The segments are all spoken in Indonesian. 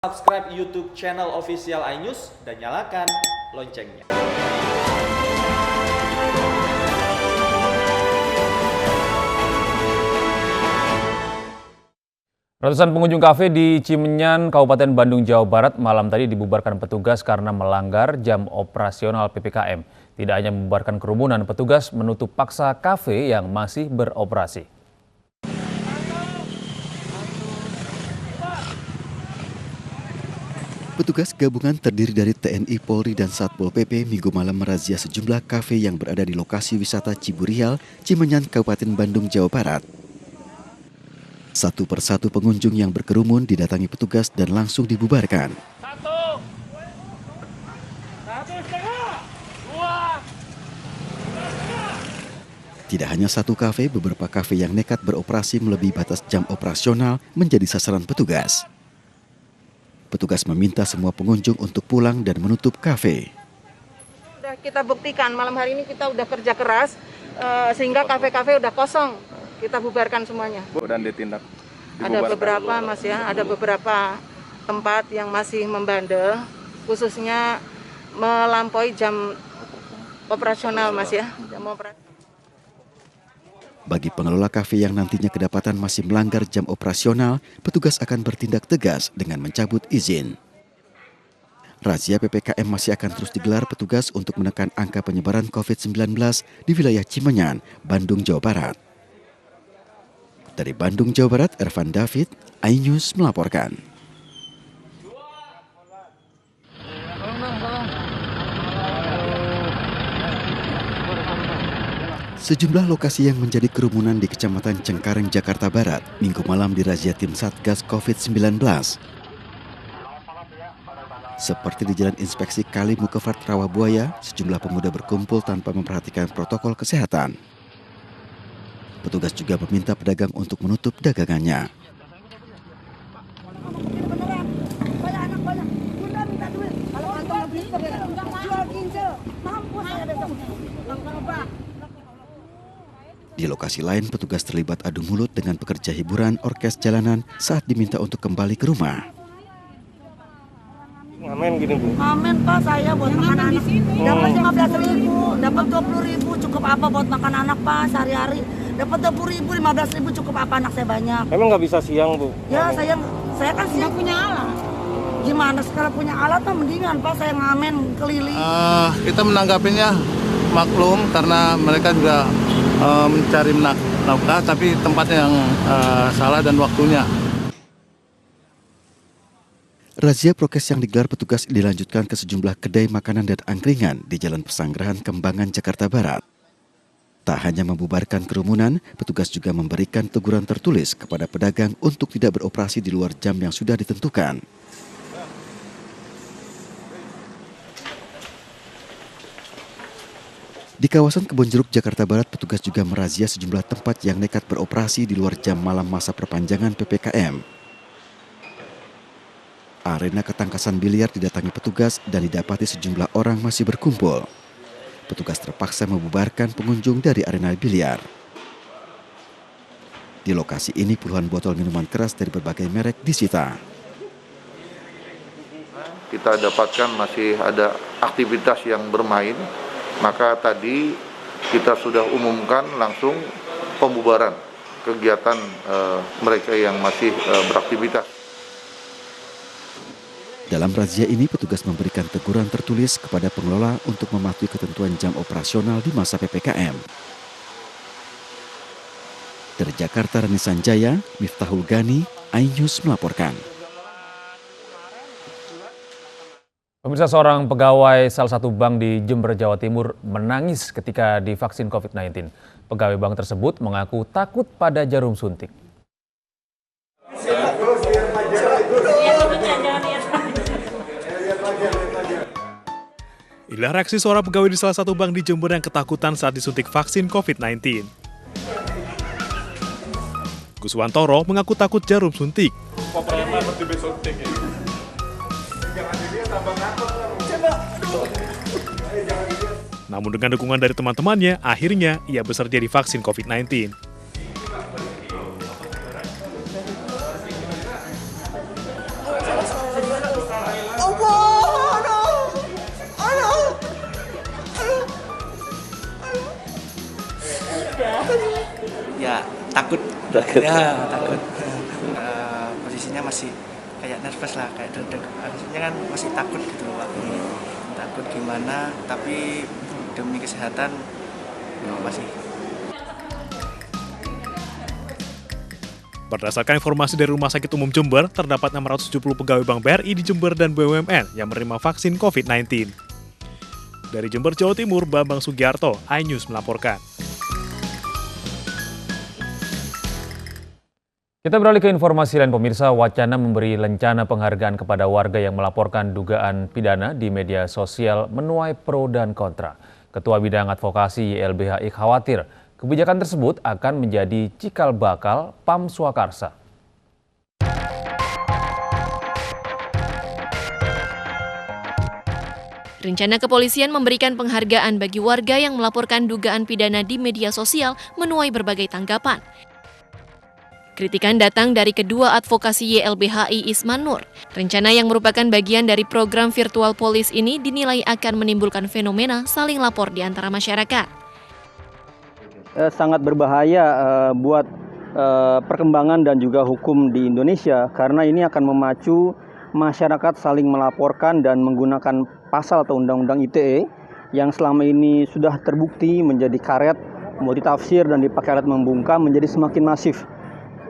Subscribe YouTube channel official iNews dan nyalakan loncengnya. Ratusan pengunjung kafe di Cimenyan, Kabupaten Bandung, Jawa Barat malam tadi dibubarkan petugas karena melanggar jam operasional PPKM. Tidak hanya membubarkan kerumunan, petugas menutup paksa kafe yang masih beroperasi. Petugas gabungan terdiri dari TNI, Polri, dan Satpol PP Minggu malam merazia sejumlah kafe yang berada di lokasi wisata Ciburial, Cimenyan, Kabupaten Bandung, Jawa Barat. Satu persatu pengunjung yang berkerumun didatangi petugas dan langsung dibubarkan. Tidak hanya satu kafe, beberapa kafe yang nekat beroperasi melebihi batas jam operasional menjadi sasaran petugas. Petugas meminta semua pengunjung untuk pulang dan menutup kafe. Sudah kita buktikan, malam hari ini kita udah kerja keras, sehingga kafe-kafe udah kosong. Kita bubarkan semuanya. Dan ditindak. Ada beberapa mas ya, ada beberapa tempat yang masih membandel, khususnya melampaui jam operasional mas ya. Jam operasional. Bagi pengelola kafe yang nantinya kedapatan masih melanggar jam operasional, petugas akan bertindak tegas dengan mencabut izin. Razia PPKM masih akan terus digelar petugas untuk menekan angka penyebaran COVID-19 di wilayah Cimenyan, Bandung, Jawa Barat. Dari Bandung, Jawa Barat, Ervan David, iNews melaporkan. Sejumlah lokasi yang menjadi kerumunan di Kecamatan Cengkareng, Jakarta Barat, Minggu malam dirazia tim Satgas COVID-19. Seperti di Jalan Inspeksi Kali Mukefat Rawabuaya, sejumlah pemuda berkumpul tanpa memperhatikan protokol kesehatan. Petugas juga meminta pedagang untuk menutup dagangannya. Di lokasi lain, petugas terlibat adu mulut dengan pekerja hiburan orkes jalanan saat diminta untuk kembali ke rumah. Ngamen gini Bu? Ngamen Pak, saya buat makan anak. Dapat 15.000, dapat 20.000, cukup apa buat makan anak Pak sehari-hari. Dapat 20.000, 15.000 cukup apa anak saya banyak. Emang nggak bisa siang Bu? Ya saya kan siang punya alat. Gimana sekarang punya alat mah mendingan Pak saya ngamen keliling. Kita menanggapinya maklum karena mereka juga mencari nafkah, tapi tempatnya yang salah dan waktunya. Razia prokes yang digelar petugas dilanjutkan ke sejumlah kedai makanan dan angkringan di Jalan Pesanggerahan Kembangan, Jakarta Barat. Tak hanya membubarkan kerumunan, petugas juga memberikan teguran tertulis kepada pedagang untuk tidak beroperasi di luar jam yang sudah ditentukan. Di kawasan Kebonjeruk, Jakarta Barat, petugas juga merazia sejumlah tempat yang nekat beroperasi di luar jam malam masa perpanjangan PPKM. Arena ketangkasan biliar didatangi petugas dan didapati sejumlah orang masih berkumpul. Petugas terpaksa membubarkan pengunjung dari arena biliar. Di lokasi ini puluhan botol minuman keras dari berbagai merek disita. Kita dapatkan masih ada aktivitas yang bermain, maka tadi kita sudah umumkan langsung pembubaran kegiatan mereka yang masih beraktivitas. Dalam razia ini, petugas memberikan teguran tertulis kepada pengelola untuk mematuhi ketentuan jam operasional di masa PPKM. Dari Jakarta, Rani Sanjaya, Miftahul Gani, iNews melaporkan. Pemirsa, seorang pegawai salah satu bank di Jember, Jawa Timur menangis ketika divaksin COVID-19. Pegawai bank tersebut mengaku takut pada jarum suntik. Inilah reaksi seorang pegawai di salah satu bank di Jember yang ketakutan saat disuntik vaksin COVID-19. Guswantoro mengaku takut jarum suntik. Namun dengan dukungan dari teman-temannya, akhirnya ia bersedia divaksin COVID-19. Takut. Ya, takut. Posisinya masih kayak nervous lah, kayak deg-deg. Harusnya kan masih takut gitu loh, Pak. Takut gimana, tapi demi kesehatan masih. Berdasarkan informasi dari Rumah Sakit Umum Jember, terdapat 670 pegawai Bank BRI di Jember dan BUMN yang menerima vaksin COVID-19. Dari Jember, Jawa Timur, Bambang Sugiarto, iNews melaporkan. Kita beralih ke informasi lain pemirsa, wacana memberi lencana penghargaan kepada warga yang melaporkan dugaan pidana di media sosial menuai pro dan kontra. Ketua Bidang Advokasi YLBHI khawatir kebijakan tersebut akan menjadi cikal bakal PAM Swakarsa. Rencana kepolisian memberikan penghargaan bagi warga yang melaporkan dugaan pidana di media sosial menuai berbagai tanggapan. Kritikan datang dari Kedua Advokasi YLBHI Isman Nur. Rencana yang merupakan bagian dari program virtual police ini dinilai akan menimbulkan fenomena saling lapor di antara masyarakat. Sangat berbahaya buat perkembangan dan juga hukum di Indonesia karena ini akan memacu masyarakat saling melaporkan dan menggunakan pasal atau undang-undang ITE yang selama ini sudah terbukti menjadi karet, mau ditafsir dan dipakai alat membungkam menjadi semakin masif.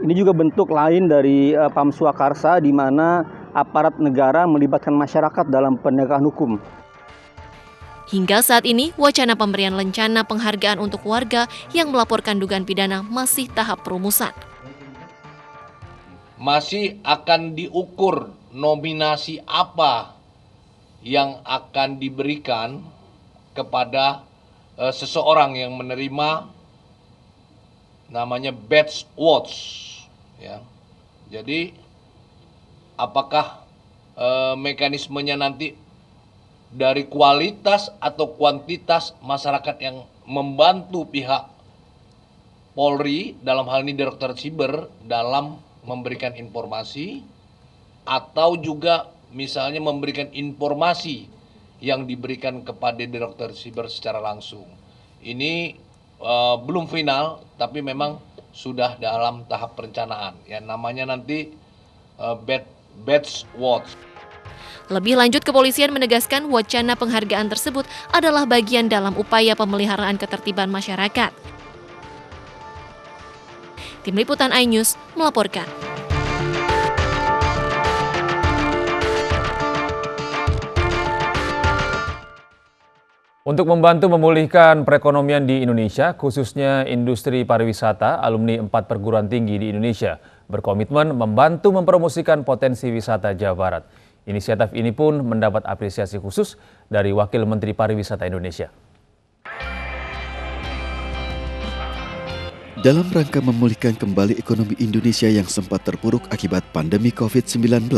Ini juga bentuk lain dari PAM Swakarsa di mana aparat negara melibatkan masyarakat dalam penegakan hukum. Hingga saat ini, wacana pemberian lencana penghargaan untuk warga yang melaporkan dugaan pidana masih tahap perumusan. Masih akan diukur nominasi apa yang akan diberikan kepada seseorang yang menerima namanya Badge Watch. Ya. Jadi, apakah mekanismenya nanti dari kualitas atau kuantitas masyarakat yang membantu pihak Polri, dalam hal ini Direktorat Siber, dalam memberikan informasi, atau juga misalnya memberikan informasi yang diberikan kepada Direktorat Siber secara langsung. Ini belum final, tapi memang sudah dalam tahap perencanaan. Ya, namanya nanti Badge Watch. Lebih lanjut, kepolisian menegaskan wacana penghargaan tersebut adalah bagian dalam upaya pemeliharaan ketertiban masyarakat. Tim Liputan iNews melaporkan. Untuk membantu memulihkan perekonomian di Indonesia, khususnya industri pariwisata, alumni 4 perguruan tinggi di Indonesia berkomitmen membantu mempromosikan potensi wisata Jawa Barat. Inisiatif ini pun mendapat apresiasi khusus dari Wakil Menteri Pariwisata Indonesia. Dalam rangka memulihkan kembali ekonomi Indonesia yang sempat terpuruk akibat pandemi COVID-19,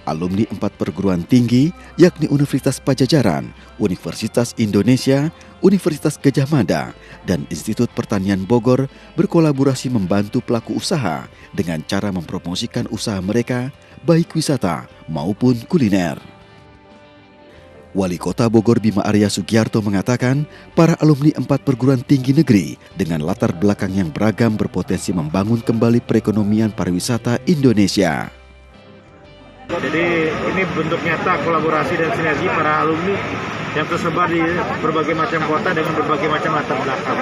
alumni 4 perguruan tinggi yakni Universitas Padjadjaran, Universitas Indonesia, Universitas Gadjah Mada, dan Institut Pertanian Bogor berkolaborasi membantu pelaku usaha dengan cara mempromosikan usaha mereka baik wisata maupun kuliner. Wali Kota Bogor Bima Arya Sugiarto mengatakan para alumni 4 perguruan tinggi negeri dengan latar belakang yang beragam berpotensi membangun kembali perekonomian pariwisata Indonesia. Jadi ini bentuk nyata kolaborasi dan sinergi para alumni yang tersebar di berbagai macam kota dengan berbagai macam latar belakang.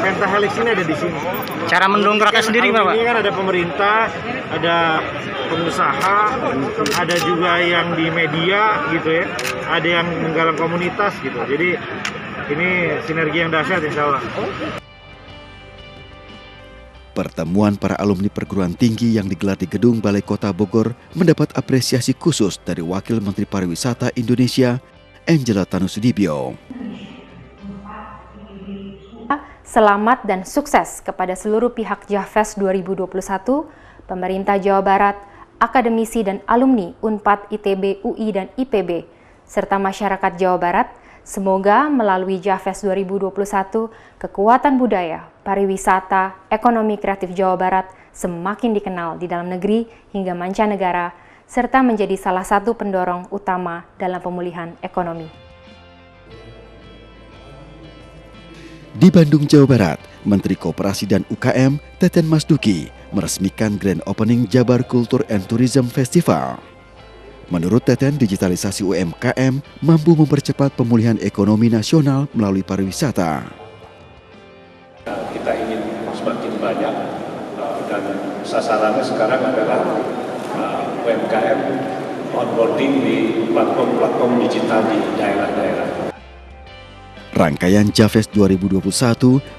Pentahelix ini ada di sini. Cara mendongkraknya sendiri, Pak? Ini kan ada pemerintah, ada pengusaha, ada juga yang di media gitu ya, ada yang menggalang komunitas gitu. Jadi ini sinergi yang dahsyat insya Allah. Pertemuan para alumni perguruan tinggi yang digelar di Gedung Balai Kota Bogor mendapat apresiasi khusus dari Wakil Menteri Pariwisata Indonesia, Angela Tanusudibyo. Selamat dan sukses kepada seluruh pihak JAFES 2021, pemerintah Jawa Barat, akademisi dan alumni UNPAD, ITB, UI, dan IPB, serta masyarakat Jawa Barat. Semoga melalui JAFES 2021, kekuatan budaya, pariwisata, ekonomi kreatif Jawa Barat semakin dikenal di dalam negeri hingga mancanegara, serta menjadi salah satu pendorong utama dalam pemulihan ekonomi. Di Bandung, Jawa Barat, Menteri Koperasi dan UKM Teten Mas Duki meresmikan grand opening Jabar Culture and Tourism Festival. Menurut Teten, digitalisasi UMKM mampu mempercepat pemulihan ekonomi nasional melalui pariwisata. Kita ingin semakin banyak dan sasarannya sekarang adalah UMKM onboarding di platform-platform digital di daerah-daerah. Rangkaian Javfest 2021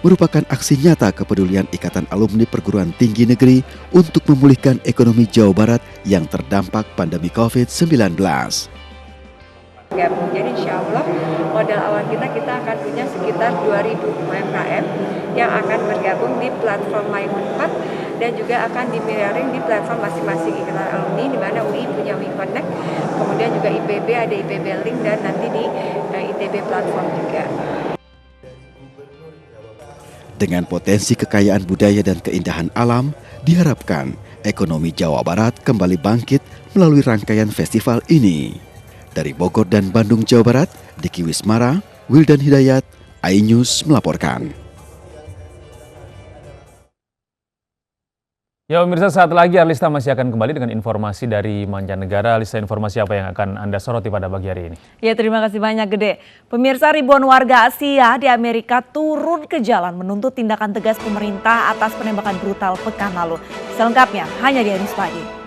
merupakan aksi nyata kepedulian Ikatan Alumni Perguruan Tinggi Negeri untuk memulihkan ekonomi Jawa Barat yang terdampak pandemi COVID-19. Jadi insya Allah modal awal kita akan punya sekitar 2.000 UMKM yang akan bergabung di platform My Unpad dan juga akan di-mirroring di platform masing-masing Ikatan Alumni, di mana UI punya UI Connect, kemudian juga IPB ada IPB Link, dan nanti di ITB platform juga. Dengan potensi kekayaan budaya dan keindahan alam, diharapkan ekonomi Jawa Barat kembali bangkit melalui rangkaian festival ini. Dari Bogor dan Bandung, Jawa Barat, Diki Wismara, Wildan Hidayat, iNews melaporkan. Ya pemirsa, saat lagi Arlista masih akan kembali dengan informasi dari mancanegara. Arlista, informasi apa yang akan Anda soroti pada pagi hari ini? Ya, terima kasih banyak Gede. Pemirsa, ribuan warga Asia di Amerika turun ke jalan menuntut tindakan tegas pemerintah atas penembakan brutal pekan lalu. Selengkapnya hanya di iNews Pagi.